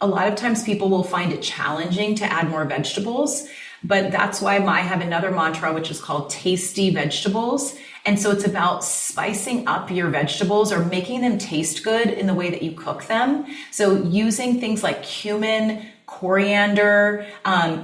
[SPEAKER 2] a lot of times people will find it challenging to add more vegetables, but that's why I have another mantra, which is called tasty vegetables. And so it's about spicing up your vegetables or making them taste good in the way that you cook them. So using things like cumin, coriander,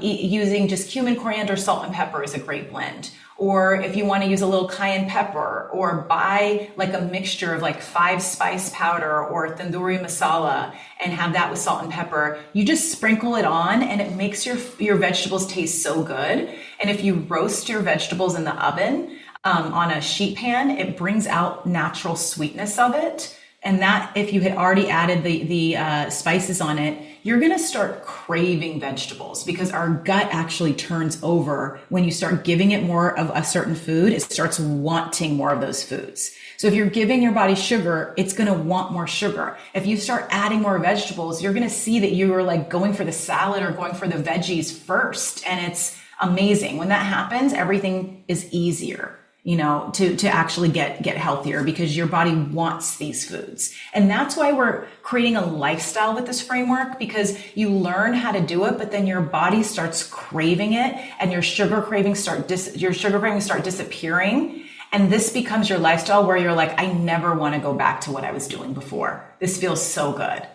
[SPEAKER 2] using just cumin, coriander, salt, and pepper is a great blend. Or if you want to use a little cayenne pepper, or buy like a mixture of like 5 spice powder or tandoori masala and have that with salt and pepper, you just sprinkle it on and it makes your vegetables taste so good. And if you roast your vegetables in the oven on a sheet pan, it brings out natural sweetness of it. And that, if you had already added the spices on it, you're going to start craving vegetables because our gut actually turns over when you start giving it more of a certain food. It starts wanting more of those foods. So if you're giving your body sugar, it's going to want more sugar. If you start adding more vegetables, you're going to see that you are like going for the salad or going for the veggies first. And it's amazing. When that happens, everything is easier, to actually get healthier because your body wants these foods. And that's why we're creating a lifestyle with this framework, because you learn how to do it, but then your body starts craving it and your sugar cravings start disappearing. And this becomes your lifestyle where you're like, I never want to go back to what I was doing before. This feels so good.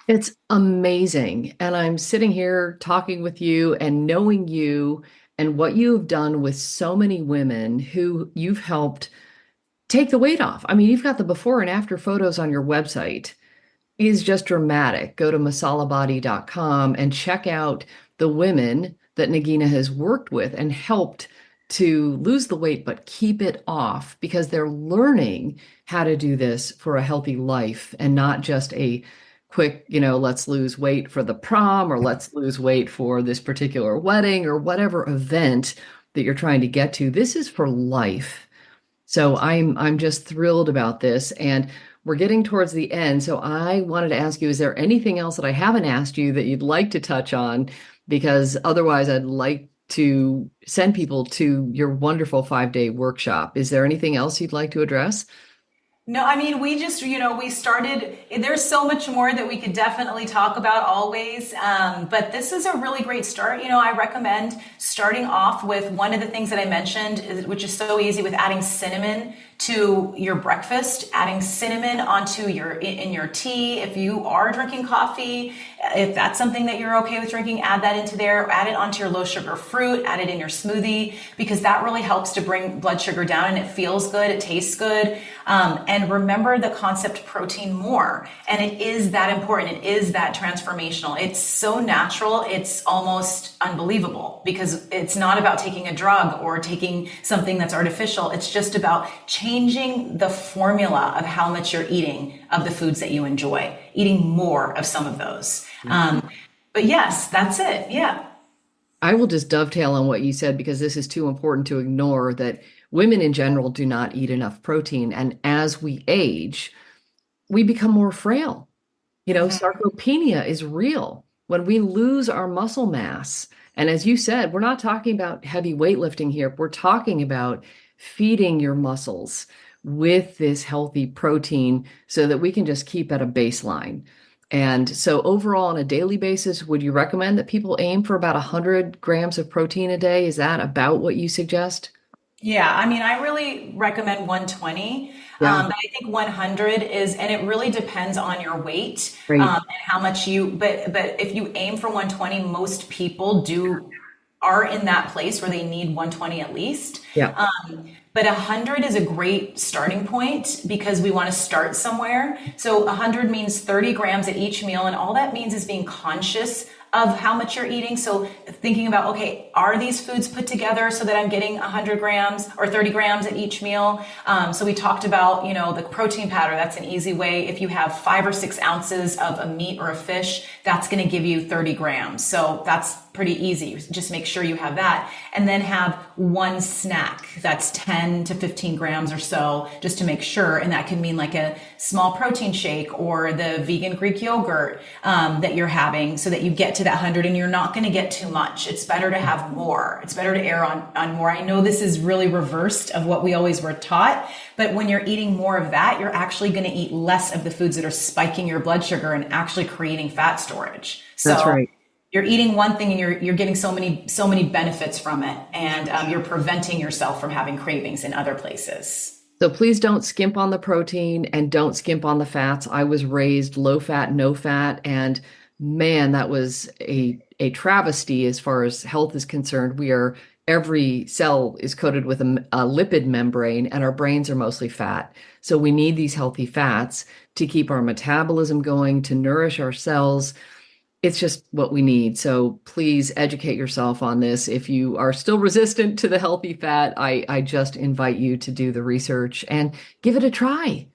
[SPEAKER 1] It's amazing. And I'm sitting here talking with you and knowing you and what you've done with so many women who you've helped take the weight off. I mean, you've got the before and after photos on your website. It is just dramatic. Go to masalabody.com and check out the women that Nagina has worked with and helped to lose the weight, but keep it off because they're learning how to do this for a healthy life and not just a quick, let's lose weight for the prom or let's lose weight for this particular wedding or whatever event that you're trying to get to. This is for life. So I'm just thrilled about this. And we're getting towards the end. So I wanted to ask you, is there anything else that I haven't asked you that you'd like to touch on? Because otherwise I'd like to send people to your wonderful 5-day workshop. Is there anything else you'd like to address?
[SPEAKER 2] No, I mean, we just, we started, there's so much more that we could definitely talk about always. But this is a really great start. I recommend starting off with one of the things that I mentioned, which is so easy, with adding cinnamon to your breakfast, adding cinnamon onto in your tea. If you are drinking coffee, if that's something that you're okay with drinking, add that into there, add it onto your low sugar fruit, add it in your smoothie, because that really helps to bring blood sugar down and it feels good. It tastes good. And remember the concept protein more. And it is that important. It is that transformational. It's so natural. It's almost unbelievable because it's not about taking a drug or taking something that's artificial. It's just about changing the formula of how much you're eating of the foods that you enjoy, eating more of some of those. But yes, that's it. Yeah.
[SPEAKER 1] I will just dovetail on what you said because this is too important to ignore that women in general do not eat enough protein. And as we age, we become more frail. Sarcopenia is real. When we lose our muscle mass, and as you said, we're not talking about heavy weightlifting here. We're talking about feeding your muscles with this healthy protein so that we can just keep at a baseline. And so overall, on a daily basis, would you recommend that people aim for about 100 grams of protein a day? Is that about what you suggest?
[SPEAKER 2] Yeah, I mean, I really recommend 120.
[SPEAKER 1] Yeah,
[SPEAKER 2] But I think 100 is, and it really depends on your weight,
[SPEAKER 1] great.
[SPEAKER 2] and how much but if you aim for 120, most people are in that place where they need 120 at least.
[SPEAKER 1] Yeah.
[SPEAKER 2] But 100 is a great starting point because we want to start somewhere. So 100 means 30 grams at each meal. And all that means is being conscious of how much you're eating. So thinking about, okay, are these foods put together so that I'm getting 100 grams or 30 grams at each meal? So we talked about, the protein powder. That's an easy way. If you have 5 or 6 ounces of a meat or a fish, that's going to give you 30 grams. So that's pretty easy. Just make sure you have that. And then have one snack that's 10 to 15 grams or so, just to make sure. And that can mean like a small protein shake or the vegan Greek yogurt that you're having so that you get to that 100 and you're not going to get too much. It's better to have more. It's better to err on more. I know this is really reversed of what we always were taught, but when you're eating more of that, you're actually going to eat less of the foods that are spiking your blood sugar and actually creating fat storage. So
[SPEAKER 1] That's right.
[SPEAKER 2] you're eating one thing and you're getting so many benefits from it, and you're preventing yourself from having cravings in other places.
[SPEAKER 1] So please don't skimp on the protein and don't skimp on the fats. I was raised low fat, no fat, and man, that was a travesty as far as health is concerned. Every cell is coated with a lipid membrane, and our brains are mostly fat. So we need these healthy fats to keep our metabolism going, to nourish our cells. It's just what we need. So please educate yourself on this. If you are still resistant to the healthy fat, I just invite you to do the research and give it a try.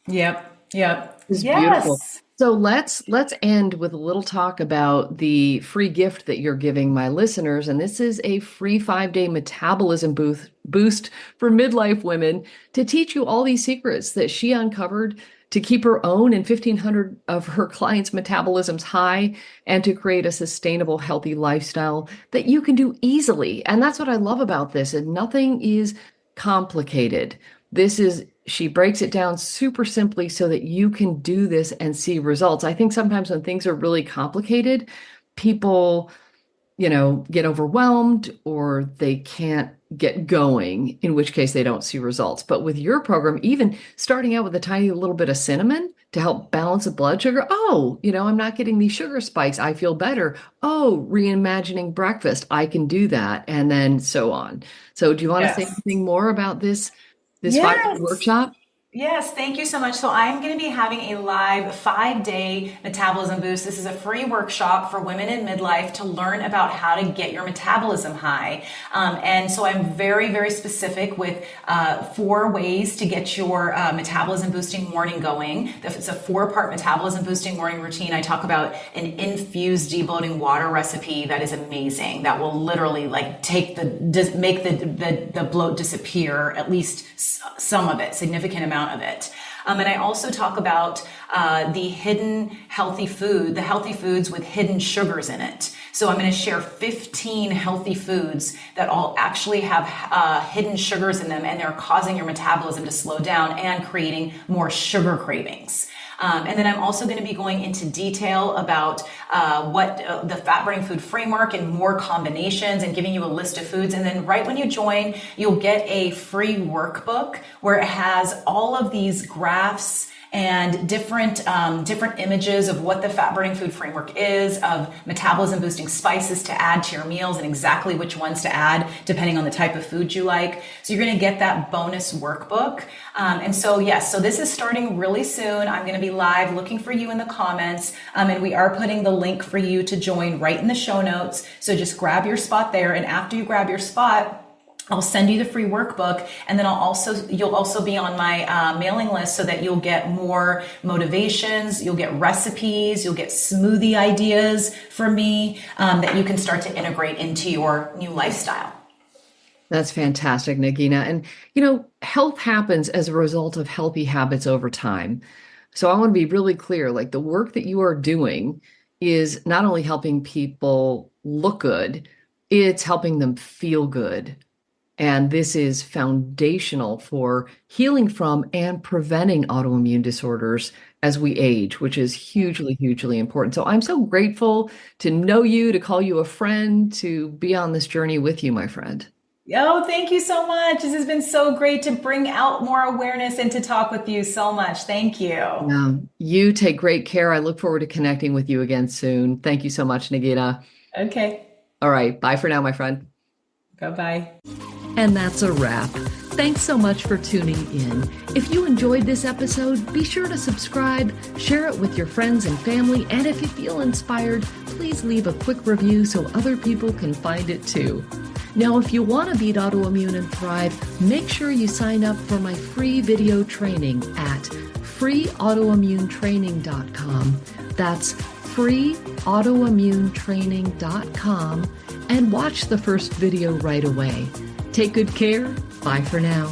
[SPEAKER 2] Yep. Yep.
[SPEAKER 1] It's beautiful.
[SPEAKER 2] Yes.
[SPEAKER 1] So let's end with a little talk about the free gift that you're giving my listeners. And this is a free 5-day metabolism boost for midlife women to teach you all these secrets that she uncovered to keep her own and 1,500 of her clients' metabolisms high and to create a sustainable, healthy lifestyle that you can do easily. And that's what I love about this. And nothing is complicated. She breaks it down super simply so that you can do this and see results. I think sometimes when things are really complicated, people, get overwhelmed or they can't get going, in which case they don't see results. But with your program, even starting out with a tiny little bit of cinnamon to help balance the blood sugar. Oh, I'm not getting these sugar spikes. I feel better. Oh, reimagining breakfast. I can do that. And then so on. So do you want to say
[SPEAKER 2] Yes.
[SPEAKER 1] anything more about this 5-day
[SPEAKER 2] Yes.
[SPEAKER 1] workshop?
[SPEAKER 2] Yes, thank you so much. So I'm going to be having a live 5-day metabolism boost. This is a free workshop for women in midlife to learn about how to get your metabolism high. And so I'm very, very specific with 4 ways to get your metabolism boosting morning going. It's a 4-part metabolism boosting morning routine. I talk about an infused debloating water recipe that is amazing. That will literally make the bloat disappear, at least some of it, significant amount of it. And I also talk about the hidden healthy foods with hidden sugars in it. So I'm going to share 15 healthy foods that all actually have hidden sugars in them, and they're causing your metabolism to slow down and creating more sugar cravings. And then I'm also going to be going into detail about what the fat burning food framework and more combinations, and giving you a list of foods. And then right when you join, you'll get a free workbook where it has all of these graphs and different images of what the fat burning food framework is, of metabolism boosting spices to add to your meals and exactly which ones to add depending on the type of food you like. So you're going to get that bonus workbook. And so, yes, so this is starting really soon. I'm going to be live looking for you in the comments. And we are putting the link for you to join right in the show notes. So just grab your spot there. And after you grab your spot, I'll send you the free workbook, and then you'll also be on my mailing list so that you'll get more motivations, you'll get recipes, you'll get smoothie ideas from me that you can start to integrate into your new lifestyle.
[SPEAKER 1] That's fantastic, Nagina. And, health happens as a result of healthy habits over time. So I want to be really clear, like the work that you are doing is not only helping people look good, it's helping them feel good. And this is foundational for healing from and preventing autoimmune disorders as we age, which is hugely, hugely important. So I'm so grateful to know you, to call you a friend, to be on this journey with you, my friend.
[SPEAKER 2] Oh, thank you so much. This has been so great to bring out more awareness and to talk with you so much. Thank you.
[SPEAKER 1] You take great care. I look forward to connecting with you again soon. Thank you so much, Nagina.
[SPEAKER 2] Okay.
[SPEAKER 1] All right. Bye for now, my friend.
[SPEAKER 2] Bye-bye.
[SPEAKER 1] And that's a wrap. Thanks so much for tuning in. If you enjoyed this episode, be sure to subscribe, share it with your friends and family, and if you feel inspired, please leave a quick review so other people can find it too. Now, if you want to beat autoimmune and thrive, make sure you sign up for my free video training at freeautoimmunetraining.com. That's freeautoimmunetraining.com, and watch the first video right away. Take good care. Bye for now.